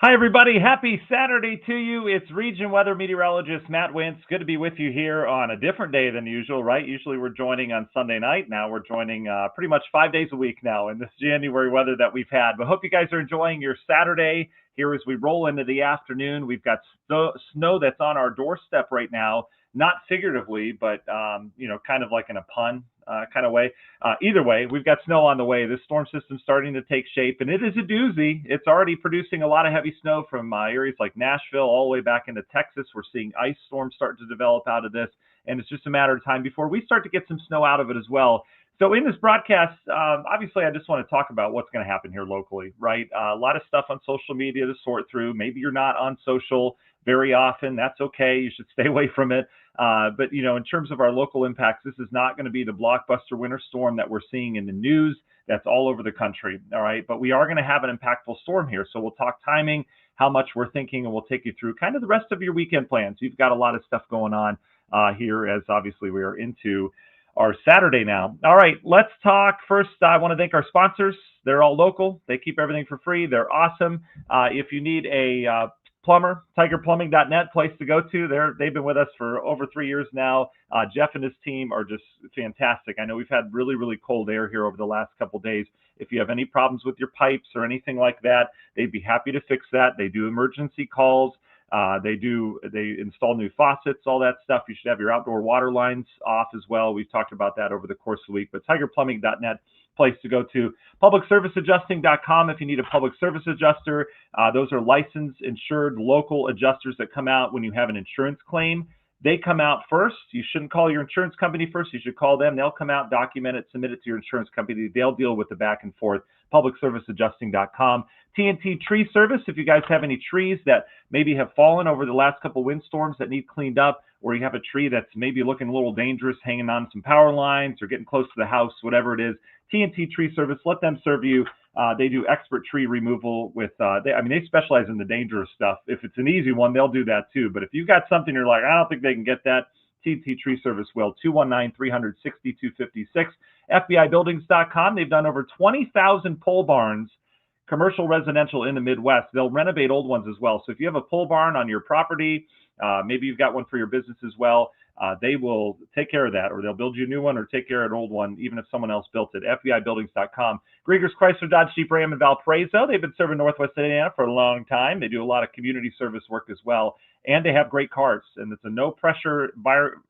Hi, everybody. Happy Saturday to you. It's region weather meteorologist Matt Wintz. Good to be with you here on a different day than usual, right? Usually we're joining on Sunday night. Now we're joining pretty much 5 days a week now in this January weather that we've had. But hope you guys are enjoying your Saturday here as we roll into the afternoon. We've got snow that's on our doorstep right now, not figuratively, but, kind of like in a pun kind of way. Either way, we've got snow on the way. This storm system's starting to take shape, and it is a doozy. It's already producing a lot of heavy snow from areas like Nashville all the way back into Texas. We're seeing ice storms start to develop out of this, and it's just a matter of time before we start to get some snow out of it as well. So in this broadcast, obviously, I just want to talk about what's going to happen here locally, right? A lot of stuff on social media to sort through. Maybe you're not on social very often. That's okay. You should stay away from it. But, in terms of our local impacts, this is not going to be the blockbuster winter storm that we're seeing in the news that's all over the country. All right. But we are going to have an impactful storm here. So we'll talk timing, how much we're thinking, and we'll take you through kind of the rest of your weekend plans. You've got a lot of stuff going on here as obviously we are into our Saturday now. All right, let's talk. First, I want to thank our sponsors. They're all local. They keep everything for free. They're awesome. If you need a plumber, tigerplumbing.net, place to go to. They've been with us for over 3 years now. Jeff and his team are just fantastic. I know we've had really, really cold air here over the last couple of days. If you have any problems with your pipes or anything like that, they'd be happy to fix that. They do emergency calls. They install new faucets, all that stuff. You should have your outdoor water lines off as well. We've talked about that over the course of the week, but tigerplumbing.net, place to go to. Publicserviceadjusting.com if you need a public service adjuster. Those are licensed, insured, local adjusters that come out when you have an insurance claim. They come out first. You shouldn't call your insurance company first. You should call them. They'll come out, document it, submit it to your insurance company. They'll deal with the back and forth. Publicserviceadjusting.com. TNT Tree Service, if you guys have any trees that maybe have fallen over the last couple of windstorms that need cleaned up, or you have a tree that's maybe looking a little dangerous, hanging on some power lines or getting close to the house, whatever it is, TNT Tree Service, let them serve you. They do expert tree removal with, they specialize in the dangerous stuff. If it's an easy one, they'll do that too. But if you've got something you're like, I don't think they can get that, TNT Tree Service will. 219-300-6256. FBIbuildings.com. They've done over 20,000 pole barns, commercial, residential in the Midwest. They'll renovate old ones as well. So if you have a pole barn on your property, maybe you've got one for your business as well, they will take care of that, or they'll build you a new one or take care of an old one, even if someone else built it. FBIbuildings.com. Grieger's Chrysler Dodge Jeep Ram in Valparaiso. They've been serving Northwest Indiana for a long time. They do a lot of community service work as well, and they have great cars, and it's a no-pressure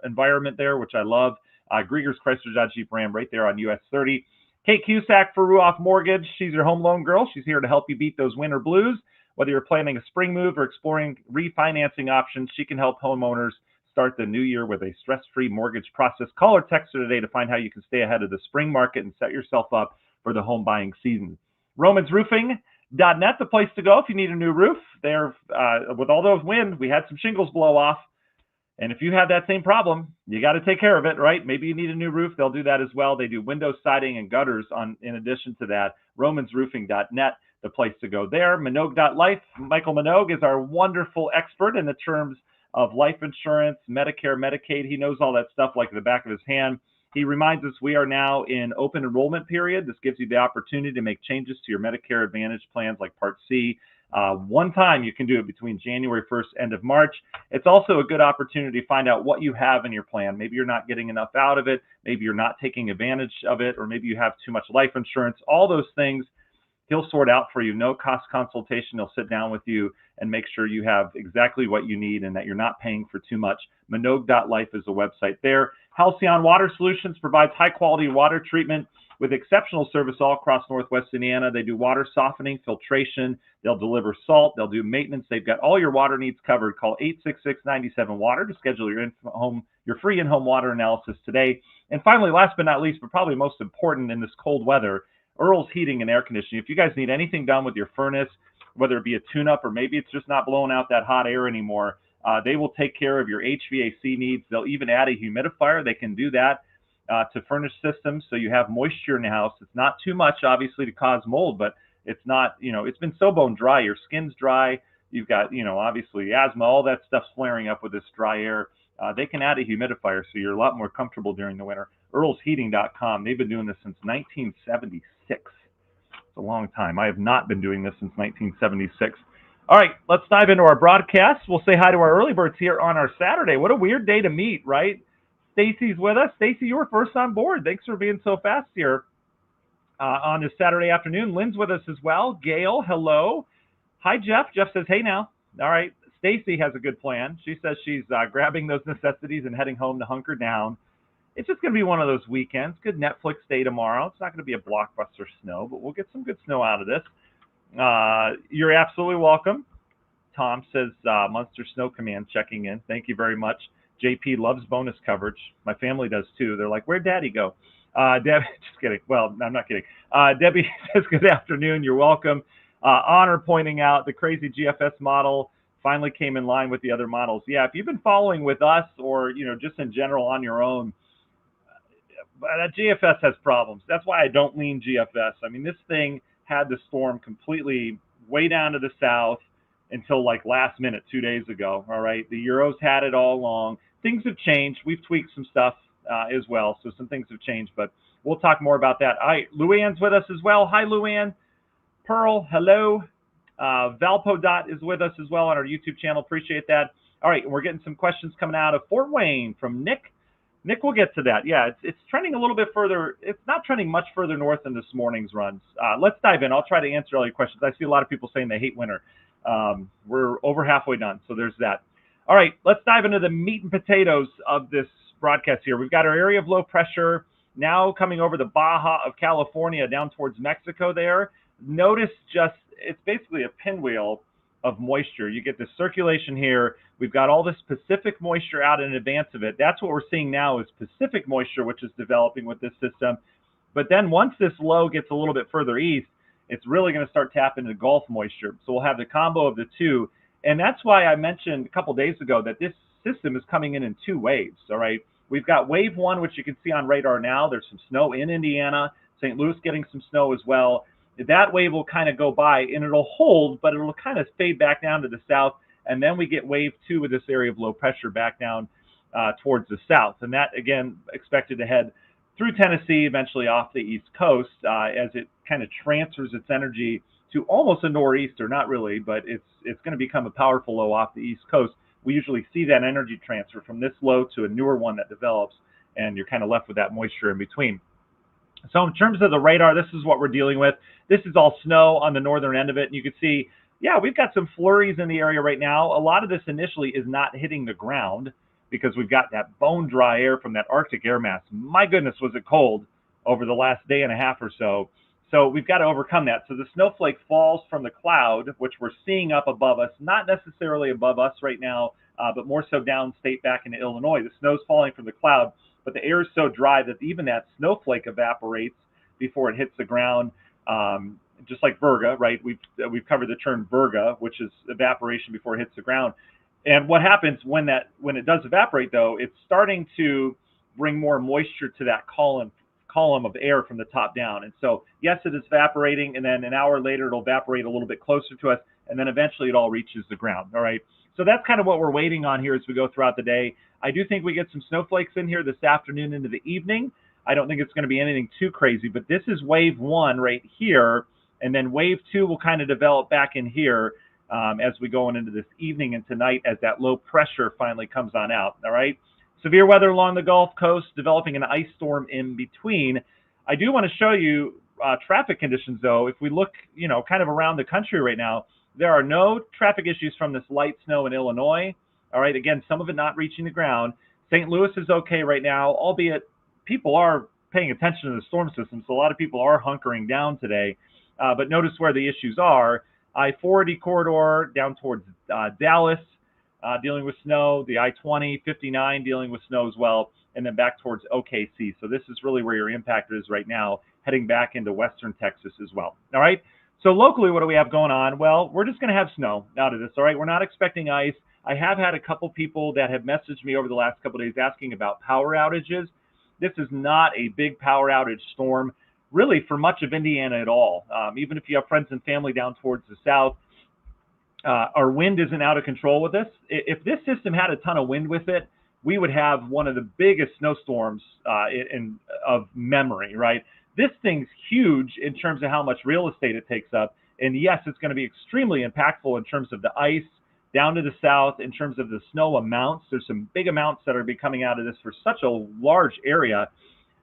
environment there, which I love. Grieger's Chrysler Dodge Jeep Ram right there on US 30. Kate Cusack for Ruoff Mortgage. She's your home loan girl. She's here to help you beat those winter blues. Whether you're planning a spring move or exploring refinancing options, she can help homeowners start the new year with a stress-free mortgage process. Call or text her today to find how you can stay ahead of the spring market and set yourself up for the home buying season. RomansRoofing.net, the place to go if you need a new roof. There, with all those wind, we had some shingles blow off. And if you have that same problem, you got to take care of it, right? Maybe you need a new roof. They'll do that as well. They do window siding and gutters in addition to that. RomansRoofing.net, the place to go there. Minogue.life. Michael Minogue is our wonderful expert in the terms of life insurance, Medicare, Medicaid. He knows all that stuff like the back of his hand. He reminds us we are now in open enrollment period. This gives you the opportunity to make changes to your Medicare Advantage plans like Part C. One time you can do it between January 1st, end of March. It's also a good opportunity to find out what you have in your plan. Maybe you're not getting enough out of it. Maybe you're not taking advantage of it, or maybe you have too much life insurance. All those things he'll sort out for you. No cost consultation. He'll sit down with you and make sure you have exactly what you need and that you're not paying for too much. Minogue.life is the website there. Halcyon Water Solutions provides high-quality water treatment with exceptional service all across Northwest Indiana. They do water softening, filtration. They'll deliver salt. They'll do maintenance. They've got all your water needs covered. Call 866-97-WATER to schedule your free in-home water analysis today. And finally, last but not least, but probably most important in this cold weather, Earl's Heating and Air Conditioning. If you guys need anything done with your furnace, whether it be a tune-up or maybe it's just not blowing out that hot air anymore, they will take care of your HVAC needs. They'll even add a humidifier. They can do that to furnace systems so you have moisture in the house. It's not too much, obviously, to cause mold, but it's not, it's been so bone dry. Your skin's dry. You've got, obviously asthma, all that stuff's flaring up with this dry air. They can add a humidifier so you're a lot more comfortable during the winter. EarlsHeating.com. They've been doing this since 1976. It's a long time. I have not been doing this since 1976. All right, let's dive into our broadcast. We'll say hi to our early birds here on our Saturday. What a weird day to meet, right? Stacy's with us. Stacy, you were first on board. Thanks for being so fast here on this Saturday afternoon. Lynn's with us as well. Gail, hello. Hi, Jeff. Jeff says, hey now. All right. Stacy has a good plan. She says she's grabbing those necessities and heading home to hunker down. It's just going to be one of those weekends. Good Netflix day tomorrow. It's not going to be a blockbuster snow, but we'll get some good snow out of this. You're absolutely welcome. Tom says, Munster Snow Command checking in. Thank you very much. JP loves bonus coverage. My family does too. They're like, where'd Daddy go? Debbie, just kidding. Well, I'm not kidding. Debbie says, good afternoon. You're welcome. Honor pointing out the crazy GFS model finally came in line with the other models. Yeah, if you've been following with us or, just in general on your own, GFS has problems. That's why I don't lean GFS. I mean, this thing had the storm completely way down to the south until like last minute 2 days ago. All right. The Euros had it all along. Things have changed. We've tweaked some stuff as well. So some things have changed, but we'll talk more about that. All right. Luann's with us as well. Hi, Luann. Pearl, hello. Valpo is with us as well on our YouTube channel. Appreciate that. All right. And we're getting some questions coming out of Fort Wayne from Nick. Nick, we'll get to that. Yeah, it's trending a little bit further. It's not trending much further north than this morning's runs. Let's dive in. I'll try to answer all your questions. I see a lot of people saying they hate winter. We're over halfway done, so there's that. All right, let's dive into the meat and potatoes of this broadcast here. We've got our area of low pressure now coming over the Baja of California down towards Mexico there. Notice just it's basically a pinwheel of moisture. You get the circulation here. We've got all this Pacific moisture out in advance of it. That's what we're seeing now is Pacific moisture, which is developing with this system. But then once this low gets a little bit further east, it's really going to start tapping into Gulf moisture. So we'll have the combo of the two. And that's why I mentioned a couple days ago that this system is coming in two waves, all right? We've got wave one, which you can see on radar now. There's some snow in Indiana, St. Louis getting some snow as well. That wave will kind of go by and it'll hold, but it'll kind of fade back down to the south. And then we get wave two with this area of low pressure back down towards the south. And that, again, expected to head through Tennessee, eventually off the East Coast as it kind of transfers its energy to almost a nor'easter, not really, but it's going to become a powerful low off the East Coast. We usually see that energy transfer from this low to a newer one that develops, and you're kind of left with that moisture in between. So in terms of the radar, this is what we're dealing with. This is all snow on the northern end of it. And you can see, yeah, we've got some flurries in the area right now. A lot of this initially is not hitting the ground because we've got that bone dry air from that Arctic air mass. My goodness, was it cold over the last day and a half or so. So we've got to overcome that. So the snowflake falls from the cloud, which we're seeing up above us, not necessarily above us right now, but more so downstate back into Illinois. The snow's falling from the cloud, but the air is so dry that even that snowflake evaporates before it hits the ground, just like virga, right? We've covered the term virga, which is evaporation before it hits the ground. And what happens when it does evaporate, though, it's starting to bring more moisture to that column of air from the top down. And so, yes, it is evaporating, and then an hour later, it'll evaporate a little bit closer to us, and then eventually it all reaches the ground, all right? So that's kind of what we're waiting on here as we go throughout the day. I do think we get some snowflakes in here this afternoon into the evening. I don't think it's going to be anything too crazy, but this is wave one right here, and then wave two will kind of develop back in here as we go into this evening and tonight as that low pressure finally comes on out, all right? Severe weather along the Gulf Coast, developing an ice storm in between. I do want to show you traffic conditions, though. If we look, kind of around the country right now, there are no traffic issues from this light snow in Illinois. All right, again, some of it not reaching the ground. St. Louis is okay right now, albeit people are paying attention to the storm system, so a lot of people are hunkering down today. But notice where the issues are. I-40 corridor down towards Dallas, dealing with snow, the I-20, 59 dealing with snow as well, and then back towards OKC. So this is really where your impact is right now, heading back into western Texas as well. All right, so locally, what do we have going on? Well, we're just going to have snow out of this, all right? We're not expecting ice. I have had a couple people that have messaged me over the last couple of days asking about power outages. This is not a big power outage storm, really, for much of Indiana at all. Even if you have friends and family down towards the south, our wind isn't out of control with this. If this system had a ton of wind with it, we would have one of the biggest snowstorms of memory, right? This thing's huge in terms of how much real estate it takes up. And yes, it's going to be extremely impactful in terms of the ice down to the south, in terms of the snow amounts. There's some big amounts that are be coming out of this for such a large area.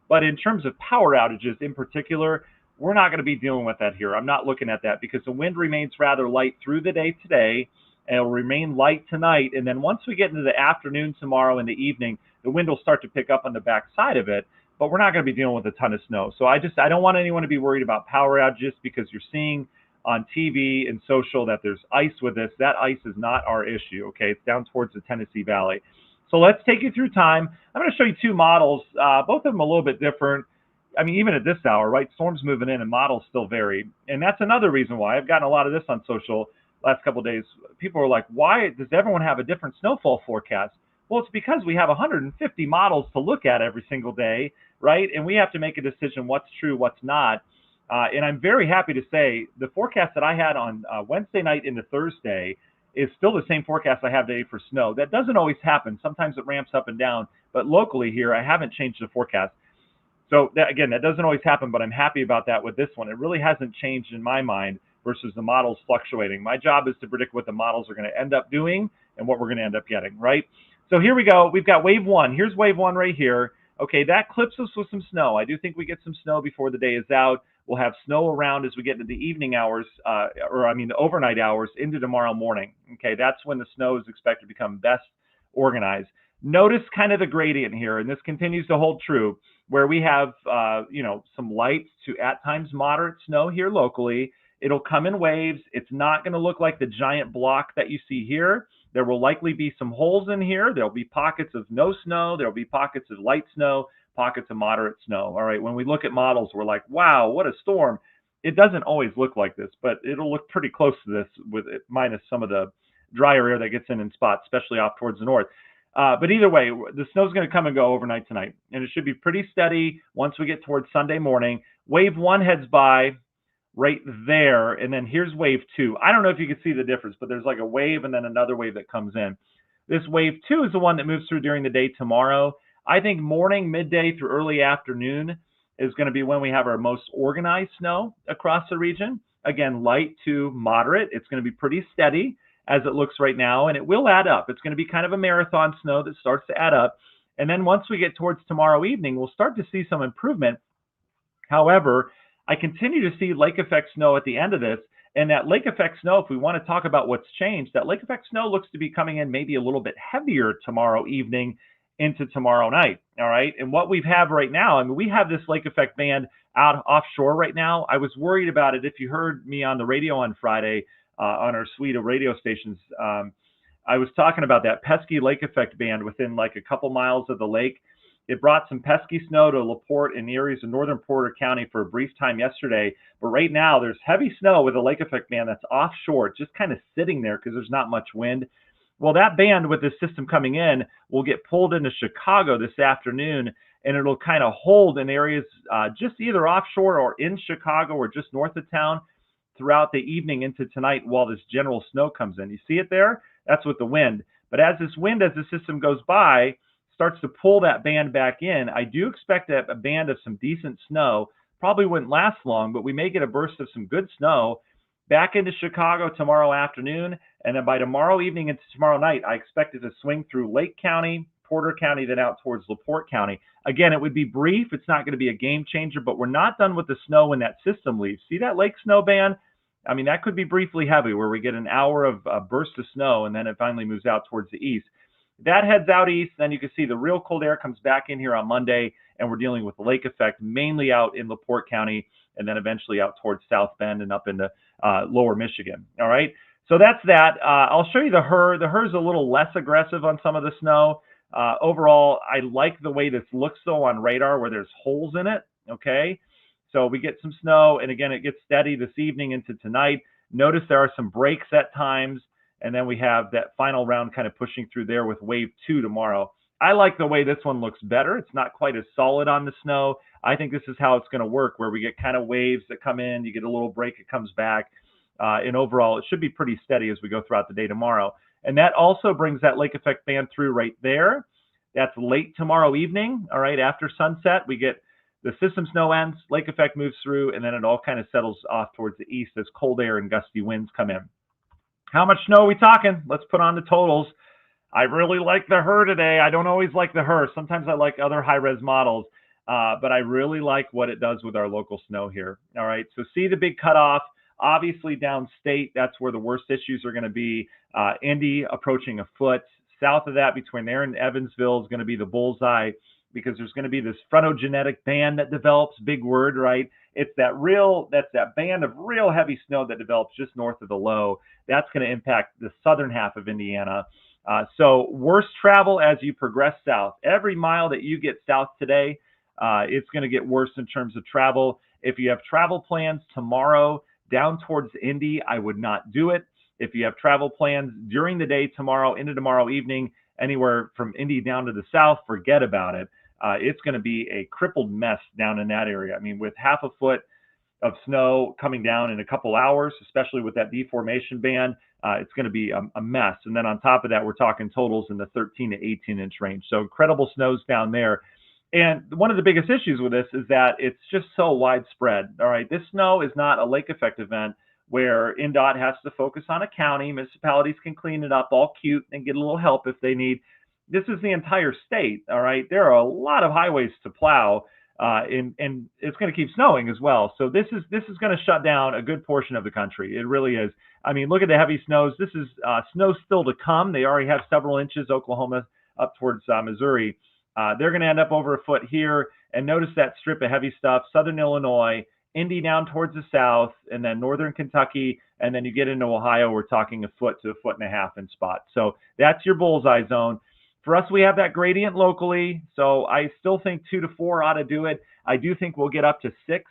But in terms of power outages in particular, we're not going to be dealing with that here. I'm not looking at that because the wind remains rather light through the day today, and it'll remain light tonight. And then once we get into the afternoon tomorrow and the evening, the wind will start to pick up on the back side of it, but we're not going to be dealing with a ton of snow. So I don't want anyone to be worried about power outages because you're seeing on TV and social that there's ice with this. That ice is not our issue, okay? It's down towards the Tennessee Valley. So let's take you through time. I'm going to show you two models, both of them a little bit different. I mean, even at this hour, right? Storms moving in and models still vary. And that's another reason why I've gotten a lot of this on social last couple of days. People are like, why does everyone have a different snowfall forecast? Well, it's because we have 150 models to look at every single day, right? And we have to make a decision what's true, what's not. And I'm very happy to say the forecast that I had on Wednesday night into Thursday is still the same forecast I have today for snow. That doesn't always happen. Sometimes it ramps up and down. But locally here, I haven't changed the forecast. So that, again, that doesn't always happen, but I'm happy about that with this one. It really hasn't changed in my mind versus the models fluctuating. My job is to predict what the models are going to end up doing and what we're going to end up getting, right? So here we go. We've got wave one. Here's wave one right here. Okay, that clips us with some snow. I do think we get some snow before the day is out. We'll have snow around as we get into the evening hours, the overnight hours into tomorrow morning. Okay, that's when the snow is expected to become best organized. Notice kind of the gradient here, and this continues to hold true, where we have, some light to at times moderate snow here locally. It'll come in waves. It's not going to look like the giant block that you see here. There will likely be some holes in here. There'll be pockets of no snow. There'll be pockets of light snow, pockets of moderate snow. All right, when we look at models, we're like, wow, what a storm. It doesn't always look like this, but it'll look pretty close to this with it, minus some of the drier air that gets in spots, especially off towards the north. But either way, the snow's going to come and go overnight tonight, and it should be pretty steady once we get towards Sunday morning. Wave one heads by right there, and then here's wave two. I don't know if you can see the difference, but there's like a wave and then another wave that comes in. This wave two is the one that moves through during the day tomorrow. I think morning, midday through early afternoon is going to be when we have our most organized snow across the region. Again, light to moderate. It's going to be pretty steady as it looks right now, and it will add up. It's going to be kind of a marathon snow that starts to add up. And then once we get towards tomorrow evening, we'll start to see some improvement. However, I continue to see lake effect snow at the end of this. And that lake effect snow, if we want to talk about what's changed, that lake effect snow looks to be coming in maybe a little bit heavier tomorrow evening into tomorrow night. All right. And what we have right now, I mean, we have this lake effect band out offshore right now. I was worried about it. If you heard me on the radio on Friday, on our suite of radio stations, I was talking about that pesky lake effect band within like a couple miles of the lake. It brought some pesky snow to LaPorte and areas of northern Porter County for a brief time yesterday. But right now, there's heavy snow with a lake effect band that's offshore, just kind of sitting there because there's not much wind. Well, that band with this system coming in will get pulled into Chicago this afternoon, and it'll kind of hold in areas just either offshore or in Chicago or just north of town throughout the evening into tonight while this general snow comes in. You see it there? That's with the wind. But as this wind, as the system goes by, starts to pull that band back in, I do expect that a band of some decent snow probably wouldn't last long, but we may get a burst of some good snow back into Chicago tomorrow afternoon. And then by tomorrow evening into tomorrow night, I expect it to swing through Lake County, Porter County, then out towards LaPorte County. Again, it would be brief. It's not going to be a game changer, but we're not done with the snow when that system leaves. See that lake snow band? I mean, that could be briefly heavy where we get an hour of a burst of snow and then it finally moves out towards the east. That heads out east, then you can see the real cold air comes back in here on Monday, and we're dealing with the lake effect mainly out in LaPorte County and then eventually out towards South Bend and up into lower Michigan. All right, so that's that. I'll show you the HRRR. The HRRR is a little less aggressive on some of the snow. Overall, I like the way this looks, though, on radar where there's holes in it, okay? So we get some snow, and again, it gets steady this evening into tonight. Notice there are some breaks at times. And then we have that final round kind of pushing through there with wave two tomorrow. I like the way this one looks better. It's not quite as solid on the snow. I think this is how it's going to work, where we get kind of waves that come in, you get a little break, it comes back. And overall, it should be pretty steady as we go throughout the day tomorrow. And that also brings that lake effect band through right there. That's late tomorrow evening. All right, after sunset, we get The system snow ends, lake effect moves through, and then it all kind of settles off towards the east as cold air and gusty winds come in. How much snow are we talking? Let's put on the totals. I really like the HER today. I don't always like the HER. Sometimes I like other high-res models, but I really like what it does with our local snow here. All right, so see the big cutoff. Obviously, downstate, that's where the worst issues are going to be. Indy approaching a foot. South of that, between there and Evansville, is going to be the bullseye because there's going to be this frontogenetic band that develops. Big word, right? That's that band of real heavy snow that develops just north of the low. That's going to impact the southern half of Indiana. So worse travel as you progress south. Every mile that you get south today, it's going to get worse in terms of travel. If you have travel plans tomorrow down towards Indy, I would not do it. If you have travel plans during the day tomorrow into tomorrow evening, anywhere from Indy down to the south, forget about it. It's going to be a crippled mess down in that area. I mean, with half a foot of snow coming down in a couple hours, especially with that deformation band, it's going to be a mess. And then on top of that, we're talking totals in the 13 to 18 inch range. So incredible snows down there. And one of the biggest issues with this is that it's just so widespread. All right, this snow is not a lake effect event where NDOT has to focus on a county. Municipalities can clean it up all cute and get a little help if they need. This is the entire state. All right, there are a lot of highways to plow. And it's going to keep snowing as well. So this is going to shut down a good portion of the country. It really is. I mean, look at the heavy snows. This is snow still to come. They already have several inches, Oklahoma up towards Missouri. They're going to end up over a foot here. And notice that strip of heavy stuff, southern Illinois, Indy down towards the south, and then northern Kentucky. And then you get into Ohio, we're talking a foot to a foot and a half in spots. So that's your bullseye zone. For us, we have that gradient locally, so I still think 2 to 4 ought to do it. I do think we'll get up to 6,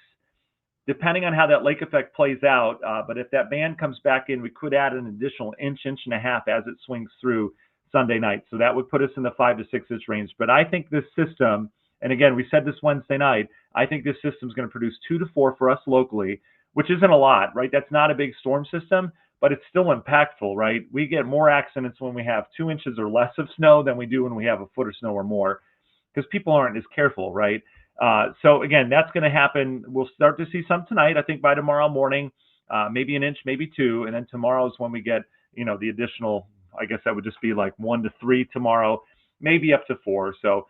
depending on how that lake effect plays out. But if that band comes back in, we could add an additional inch and a half as it swings through Sunday night. So that would put us in the 5 to 6 inch range. But I think this system, and again, we said this Wednesday night, I think this system is going to produce 2 to 4 for us locally, which isn't a lot, right? That's not a big storm system, but it's still impactful, right? We get more accidents when we have 2 inches or less of snow than we do when we have a foot of snow or more, because people aren't as careful, right? So again, that's going to happen. We'll start to see some tonight, I think by tomorrow morning, maybe an inch, maybe 2. And then tomorrow is when we get, the additional, I guess that would just be like 1 to 3 tomorrow, maybe up to 4. So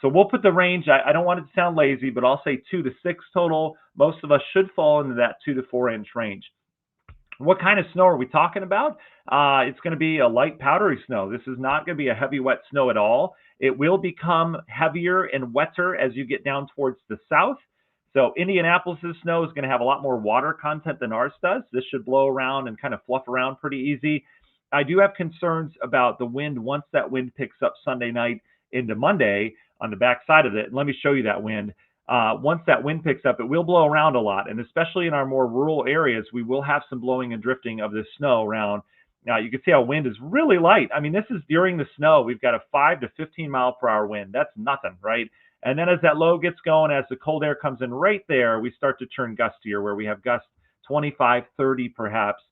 we'll put the range. I don't want it to sound lazy, but I'll say 2 to 6 total. Most of us should fall into that 2 to 4 inch range. What kind of snow are we talking about? It's going to be a light powdery snow. This is not going to be a heavy wet snow at all. It will become heavier and wetter as you get down towards the south. So Indianapolis's snow is going to have a lot more water content than ours does. This should blow around and kind of fluff around pretty easy. I do have concerns about the wind once that wind picks up Sunday night into Monday on the back side of it. And let me show you that wind. Once that wind picks up, it will blow around a lot. And especially in our more rural areas, we will have some blowing and drifting of this snow around. Now, you can see how wind is really light. I mean, this is during the snow. We've got a 5 to 15 mile per hour wind. That's nothing, right? And then as that low gets going, as the cold air comes in right there, we start to turn gustier, where we have gusts 25, 30 perhaps.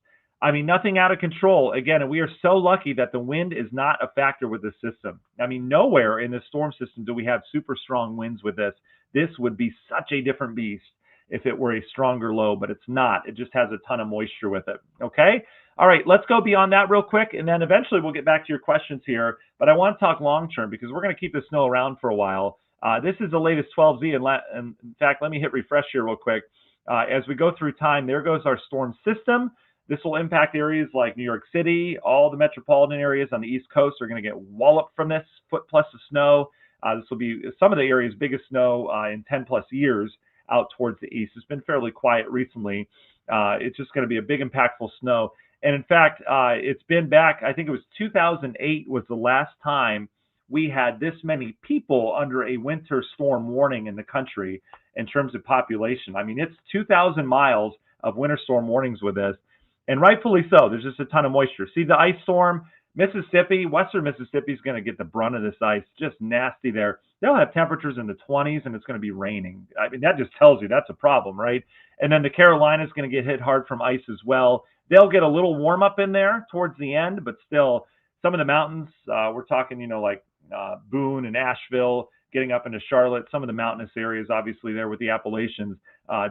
I mean, nothing out of control. Again, and we are so lucky that the wind is not a factor with this system. I mean, nowhere in the storm system do we have super strong winds with this. This would be such a different beast if it were a stronger low, but it's not. It just has a ton of moisture with it. Okay? All right, let's go beyond that real quick, and then eventually we'll get back to your questions here. But I want to talk long-term because we're going to keep the snow around for a while. This is the latest 12Z, and in fact, let me hit refresh here real quick. As we go through time, there goes our storm system. This will impact areas like New York City. All the metropolitan areas on the East Coast are going to get walloped from this, foot plus of snow. This will be some of the area's biggest snow in 10 plus years out towards the east. It's been fairly quiet recently. It's just going to be a big impactful snow. And in fact, it's been back, I think it was 2008 was the last time we had this many people under a winter storm warning in the country in terms of population. I mean, it's 2,000 miles of winter storm warnings with this, and rightfully so. There's just a ton of moisture. See the ice storm? Mississippi, western Mississippi is going to get the brunt of this ice. Just nasty there. They'll have temperatures in the 20s, and it's going to be raining. I mean, that just tells you that's a problem, right? And then the Carolinas is going to get hit hard from ice as well. They'll get a little warm up in there towards the end, but still, some of the mountains, we're talking, like Boone and Asheville, getting up into Charlotte, some of the mountainous areas, obviously there with the Appalachians,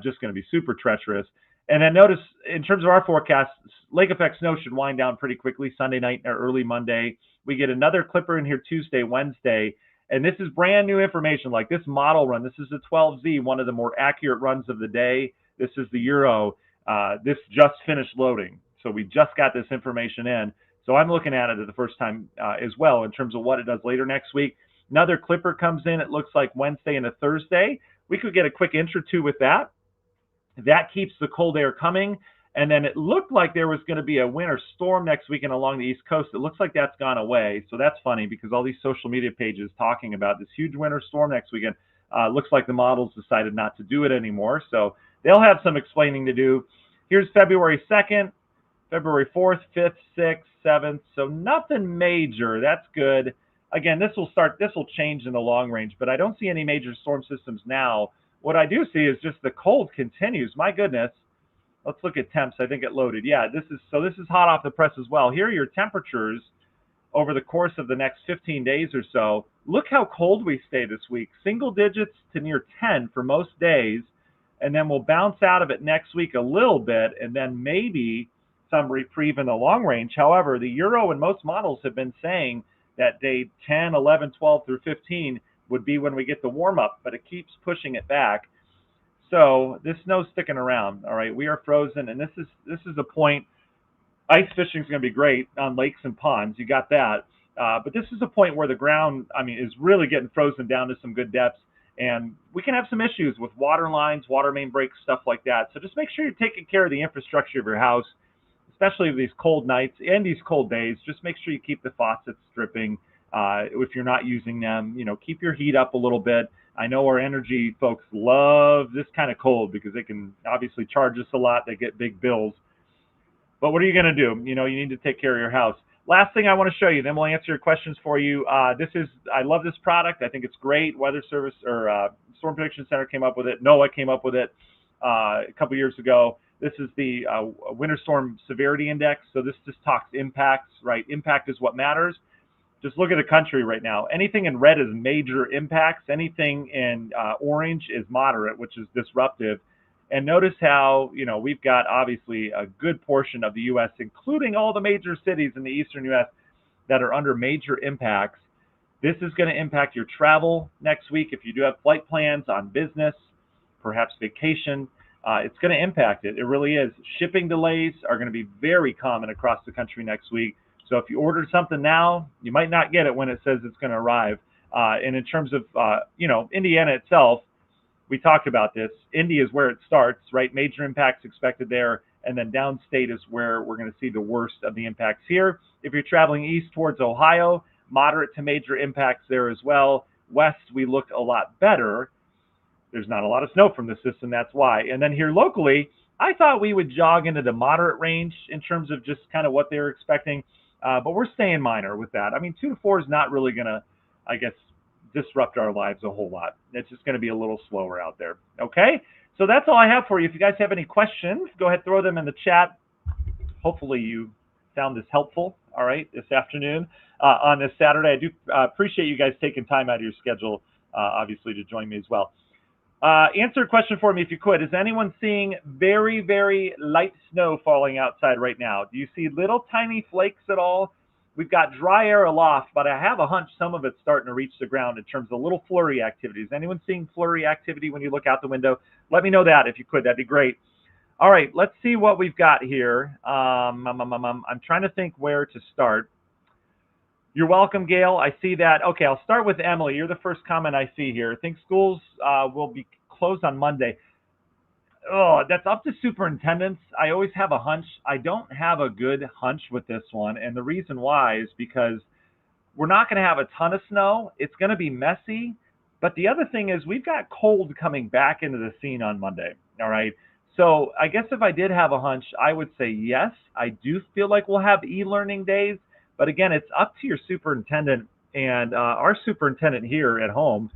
just going to be super treacherous. And then notice in terms of our forecast, lake effect snow should wind down pretty quickly Sunday night or early Monday. We get another clipper in here Tuesday, Wednesday. And this is brand new information, like this model run. This is the 12Z, one of the more accurate runs of the day. This is the Euro. This just finished loading. So we just got this information in. So I'm looking at it the first time as well in terms of what it does later next week. Another clipper comes in, it looks like Wednesday and a Thursday. We could get a quick inch or two with that. That keeps the cold air coming. And then it looked like there was going to be a winter storm next weekend along the East Coast. It looks like that's gone away. So that's funny because all these social media pages talking about this huge winter storm next weekend, looks like the models decided not to do it anymore. So they'll have some explaining to do. Here's February 2nd, February 4th, 5th, 6th, 7th. So nothing major. That's good. Again, this will change in the long range, but I don't see any major storm systems now. What I do see is just the cold continues. My goodness. Let's look at temps. I think it loaded. Yeah, this is hot off the press as well. Here are your temperatures over the course of the next 15 days or so. Look how cold we stay this week. Single digits to near 10 for most days, and then we'll bounce out of it next week a little bit, and then maybe some reprieve in the long range. However, the Euro and most models have been saying that day 10, 11, 12 through 15 would be when we get the warm up, but it keeps pushing it back. So this snow's sticking around. All right, we are frozen, and this is the point. Ice fishing is going to be great on lakes and ponds. You got that, but this is a point where the ground, is really getting frozen down to some good depths, and we can have some issues with water lines, water main breaks, stuff like that. So just make sure you're taking care of the infrastructure of your house, especially these cold nights and these cold days. Just make sure you keep the faucets dripping. If you're not using them, keep your heat up a little bit. I know our energy folks love this kind of cold because they can obviously charge us a lot. They get big bills. But what are you going to do? You need to take care of your house. Last thing I want to show you, then we'll answer your questions for you. I love this product. I think it's great. Weather Service or Storm Prediction Center came up with it. NOAA came up with it a couple years ago. This is the Winter Storm Severity Index. So this just talks impacts, right? Impact is what matters. Just look at the country right now. Anything in red is major impacts. Anything in orange is moderate, which is disruptive. And notice how, we've got obviously a good portion of the U.S., including all the major cities in the eastern U.S. that are under major impacts. This is going to impact your travel next week. If you do have flight plans on business, perhaps vacation, it's going to impact it. It really is. Shipping delays are going to be very common across the country next week. So if you ordered something now, you might not get it when it says it's going to arrive. And in terms of, Indiana itself, we talked about this. Indy is where it starts, right? Major impacts expected there. And then downstate is where we're going to see the worst of the impacts here. If you're traveling east towards Ohio, moderate to major impacts there as well. West, we look a lot better. There's not a lot of snow from the system, that's why. And then here locally, I thought we would jog into the moderate range in terms of just kind of what they're expecting. But we're staying minor with that. 2 to 4 is not really going to, disrupt our lives a whole lot. It's just going to be a little slower out there. Okay? So that's all I have for you. If you guys have any questions, go ahead, throw them in the chat. Hopefully you found this helpful, all right, this afternoon on this Saturday. I do appreciate you guys taking time out of your schedule, obviously, to join me as well. Answer a question for me if you could. Is anyone seeing very, very light snow falling outside right now? Do you see little tiny flakes at all? We've got dry air aloft, but I have a hunch some of it's starting to reach the ground in terms of little flurry activity. Is anyone seeing flurry activity when you look out the window? Let me know that if you could. That'd be great. All right, let's see what we've got here. I'm trying to think where to start. You're welcome, Gail. I see that. Okay, I'll start with Emily. You're the first comment I see here. I think schools will be closed on Monday. Oh, that's up to superintendents. I always have a hunch. I don't have a good hunch with this one. And the reason why is because we're not going to have a ton of snow. It's going to be messy. But the other thing is we've got cold coming back into the scene on Monday. All right. So I guess if I did have a hunch, I would say yes. I do feel like we'll have e-learning days. But again, it's up to your superintendent. And our superintendent here at home,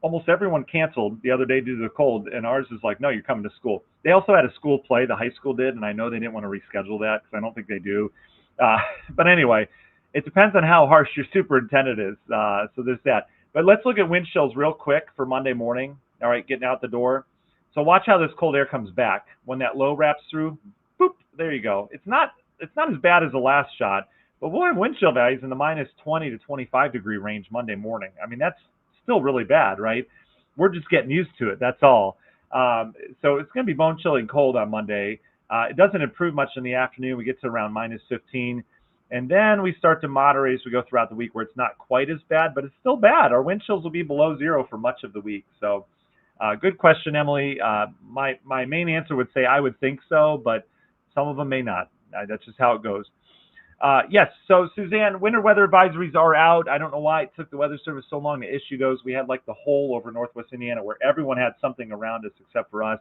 almost everyone canceled the other day due to the cold, and ours is like, no, you're coming to school. They also had a school play, the high school did, and I know they didn't want to reschedule that because I don't think they do. But anyway, it depends on how harsh your superintendent is. So there's that. But let's look at wind chills real quick for Monday morning. All right, getting out the door. So watch how this cold air comes back. When that low wraps through, boop, there you go. It's not as bad as the last shot, but we'll have wind chill values in the minus 20 to 25 degree range Monday morning. I mean, that's still really bad, right? We're just getting used to it. That's all. So it's going to be bone chilling cold on Monday. It doesn't improve much in the afternoon. We get to around minus 15. And then we start to moderate as we go throughout the week where it's not quite as bad, but it's still bad. Our wind chills will be below zero for much of the week. So good question, Emily. My main answer would say I would think so, but some of them may not. That's just how it goes. Yes, so Suzanne, winter weather advisories are out. I don't know why it took the Weather Service so long to issue those. We had like the hole over Northwest Indiana where everyone had something around us except for us.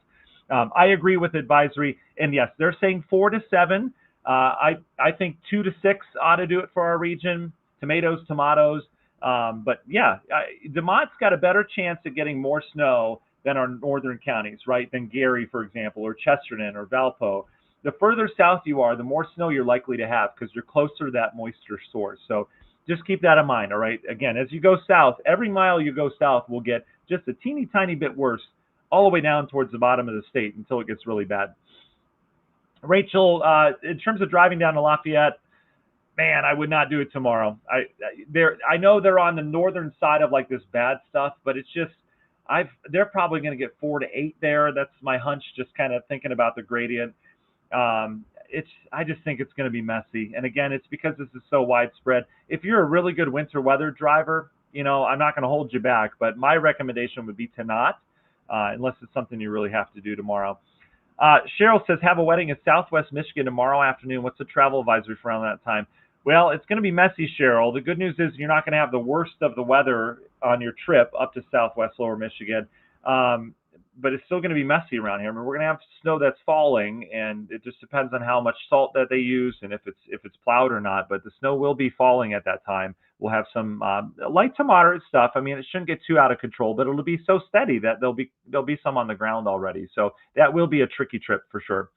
I agree with advisory, and yes, they're saying 4 to 7. I think 2 to 6 ought to do it for our region. Tomatoes. But yeah, DeMont's got a better chance at getting more snow than our northern counties, right? Than Gary, for example, or Chesterton or Valpo. The further south you are, the more snow you're likely to have because you're closer to that moisture source. So just keep that in mind, all right? Again, as you go south, every mile you go south will get just a teeny tiny bit worse all the way down towards the bottom of the state until it gets really bad. Rachel, in terms of driving down to Lafayette, man, I would not do it tomorrow. I know they're on the northern side of like this bad stuff, but it's just they're probably going to get 4 to 8 there. That's my hunch, just kind of thinking about the gradient. I just think it's going to be messy. And again, it's because this is so widespread. If you're a really good winter weather driver, I'm not going to hold you back, but my recommendation would be to not, unless it's something you really have to do tomorrow. Cheryl says, have a wedding in Southwest Michigan tomorrow afternoon. What's the travel advisory for around that time? Well, it's going to be messy, Cheryl. The good news is you're not going to have the worst of the weather on your trip up to Southwest Lower Michigan. But it's still going to be messy around here. I mean, we're going to have snow that's falling, and it just depends on how much salt that they use and if it's plowed or not. But the snow will be falling at that time. We'll have some light to moderate stuff. I mean, it shouldn't get too out of control, but it'll be so steady that there'll be some on the ground already. So that will be a tricky trip for sure.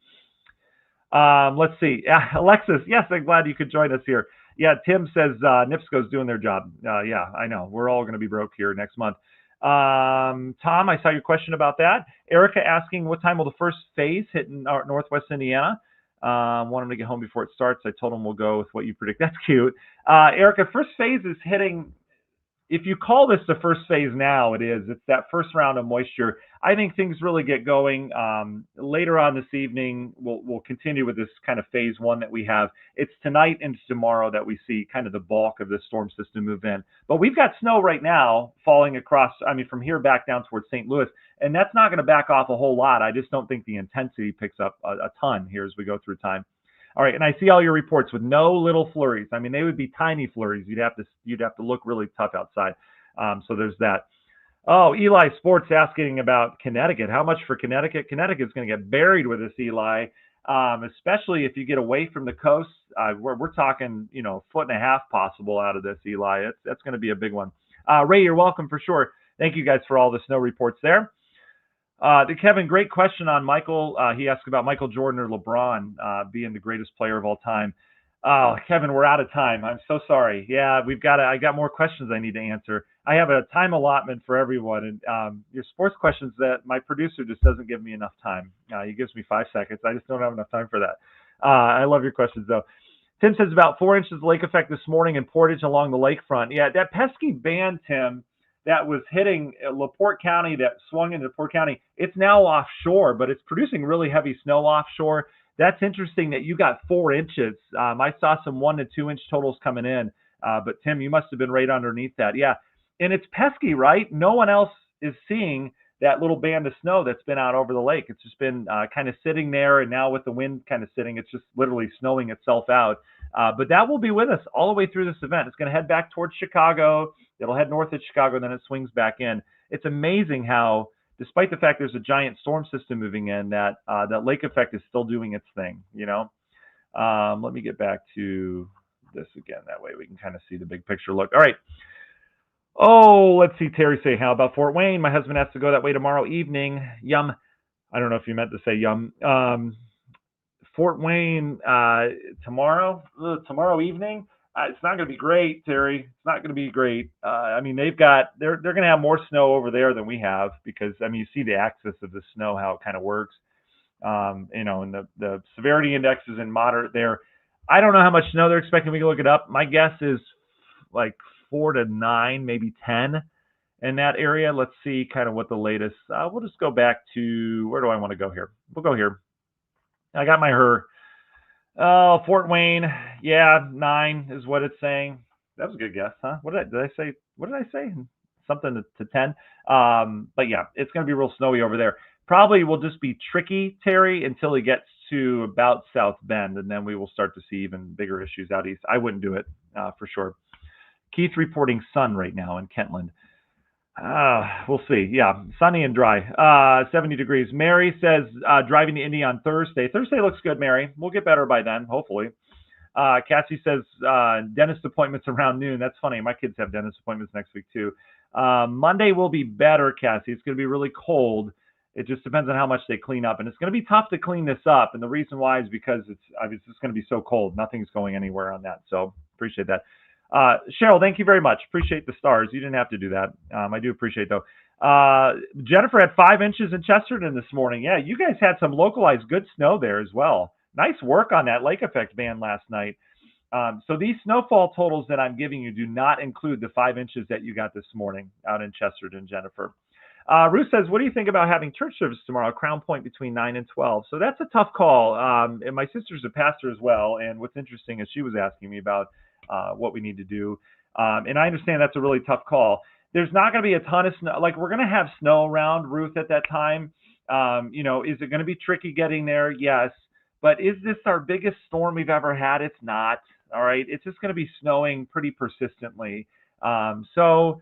Let's see. Alexis, yes, I'm glad you could join us here. Yeah, Tim says NIPSCO's doing their job. Yeah, I know. We're all going to be broke here next month. Tom, I saw your question about that. Erica asking, what time will the first phase hit in Northwest Indiana? Want him to get home before it starts. I told him we'll go with what you predict. That's cute. Erica, first phase is hitting. If you call this the first phase now, it is. It's that first round of moisture. I think things really get going later on this evening. We'll continue with this kind of phase one that we have. It's tonight and tomorrow that we see kind of the bulk of the storm system move in. But we've got snow right now falling across, from here back down towards St. Louis, and that's not going to back off a whole lot. I just don't think the intensity picks up a ton here as we go through time. All right, and I see all your reports with no little flurries. I mean, they would be tiny flurries. You'd have to look really tough outside. So there's that. Oh, Eli Sports asking about Connecticut. How much for Connecticut? Connecticut's going to get buried with this, Eli, especially if you get away from the coast. We're talking, foot and a half possible out of this, Eli. That's going to be a big one. Ray, you're welcome for sure. Thank you guys for all the snow reports there. Kevin, great question on Michael. He asked about Michael Jordan or LeBron being the greatest player of all time. Oh, Kevin, we're out of time. I'm so sorry. Yeah, I got more questions I need to answer. I have a time allotment for everyone, and your sports questions that my producer just doesn't give me enough time. He gives me 5 seconds. I just don't have enough time for that. I love your questions, though. Tim says about 4 inches of lake effect this morning in Portage along the lakefront. Yeah, that pesky band, Tim, that was hitting LaPorte County, that swung into LaPorte County, it's now offshore, but it's producing really heavy snow offshore. That's interesting that you got 4 inches. I saw some 1 to 2 inch totals coming in, but Tim, you must have been right underneath that. Yeah, and it's pesky, right? No one else is seeing that little band of snow that's been out over the lake. It's just been kind of sitting there, and now with the wind kind of sitting, it's just literally snowing itself out. But that will be with us all the way through this event. It's going to head back towards Chicago. It'll head north of Chicago, and then it swings back in. It's amazing how, despite the fact there's a giant storm system moving in, that lake effect is still doing its thing, Let me get back to this again. That way we can kind of see the big picture look. All right. Oh, let's see. Terry say, how about Fort Wayne? My husband has to go that way tomorrow evening. Yum. I don't know if you meant to say yum. Fort Wayne tomorrow evening. It's not going to be great, Terry. It's not going to be great. I mean, they're going to have more snow over there than we have because I mean, you see the axis of the snow how it kind of works. And the severity index is in moderate there. I don't know how much snow they're expecting. We can look it up. My guess is like 4 to 9, maybe 10 in that area. Let's see kind of what the latest. We'll just go back to where do I want to go here? We'll go here. I got my her. Oh, Fort Wayne. Yeah, 9 is what it's saying. That was a good guess, huh? Did I say? What did I say? Something to 10. But yeah, it's going to be real snowy over there. Probably will just be tricky, Terry, until he gets to about South Bend, and then we will start to see even bigger issues out east. I wouldn't do it for sure. Keith reporting sun right now in Kentland. We'll see. Yeah, sunny and dry. 70 degrees. Mary says driving to Indy on Thursday. Thursday looks good, Mary. We'll get better by then, hopefully. Cassie says dentist appointments around noon. That's funny. My kids have dentist appointments next week too. Monday will be better, Cassie. It's going to be really cold. It just depends on how much they clean up, and it's going to be tough to clean this up. And the reason why is because it's just going to be so cold. Nothing's going anywhere on that. So appreciate that. Cheryl, thank you very much. Appreciate the stars. You didn't have to do that. I do appreciate though. Jennifer had 5 inches in Chesterton this morning. Yeah, you guys had some localized good snow there as well. Nice work on that lake effect band last night. So these snowfall totals that I'm giving you do not include the 5 inches that you got this morning out in Chesterton, Jennifer. Ruth says, what do you think about having church service tomorrow, Crown Point between 9 and 12? So that's a tough call. And my sister's a pastor as well. And what's interesting is she was asking me about what we need to do. And I understand that's a really tough call. There's not going to be a ton of snow. Like, we're going to have snow around, Ruth, at that time. Is it going to be tricky getting there? Yes. But is this our biggest storm we've ever had? It's not. All right. It's just going to be snowing pretty persistently. So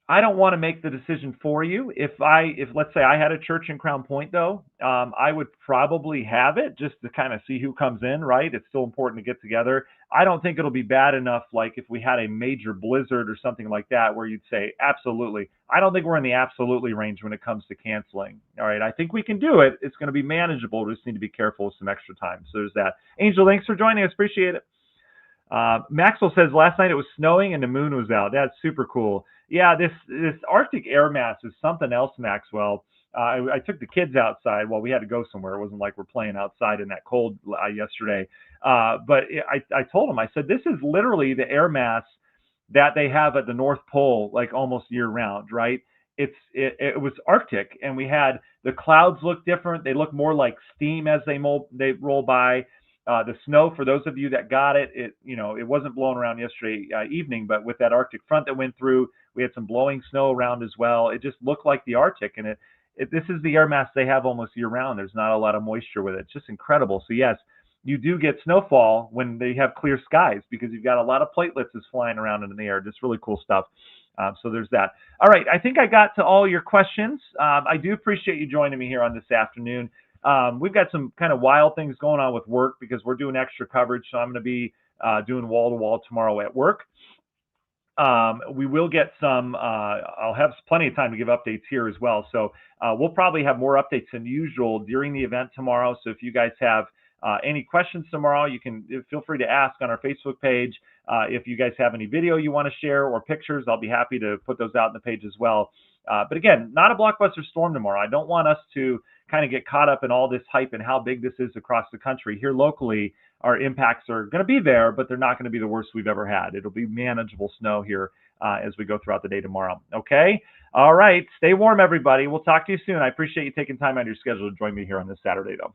I don't want to make the decision for you. If let's say I had a church in Crown Point, though, I would probably have it just to kind of see who comes in, right? It's still important to get together. I don't think it'll be bad enough, like if we had a major blizzard or something like that, where you'd say, absolutely. I don't think we're in the absolutely range when it comes to canceling. All right, I think we can do it. It's going to be manageable. We just need to be careful with some extra time. So there's that. Angel, thanks for joining us. Appreciate it. Maxwell says last night it was snowing and the moon was out. That's super cool. Yeah, this Arctic air mass is something else, Maxwell. I took the kids outside. Well, we had to go somewhere. It wasn't like we're playing outside in that cold yesterday. But I told them, I said, this is literally the air mass that they have at the North Pole, like almost year round, right? It was Arctic, and we had the clouds look different. They look more like steam as they roll by. The snow, for those of you that got it, it wasn't blowing around yesterday evening, but with that Arctic front that went through, we had some blowing snow around as well. It just looked like the Arctic, and this is the air mass they have almost year round. There's not a lot of moisture with it. It's just incredible. So yes, you do get snowfall when they have clear skies because you've got a lot of platelets is flying around in the air. Just really cool stuff. So there's that. All right, I think I got to all your questions. I do appreciate you joining me here on this afternoon. We've got some kind of wild things going on with work because we're doing extra coverage. So I'm going to be doing wall-to-wall tomorrow at work. We will get some, I'll have plenty of time to give updates here as well. So we'll probably have more updates than usual during the event tomorrow. So if you guys have any questions tomorrow, you can feel free to ask on our Facebook page. If you guys have any video you want to share or pictures, I'll be happy to put those out on the page as well. But again, not a blockbuster storm tomorrow. I don't want us to kind of get caught up in all this hype and how big this is across the country. Here locally, our impacts are going to be there, but they're not going to be the worst we've ever had. It'll be manageable snow here as we go throughout the day tomorrow. Okay? All right. Stay warm, everybody. We'll talk to you soon. I appreciate you taking time out of your schedule to join me here on this Saturday, though.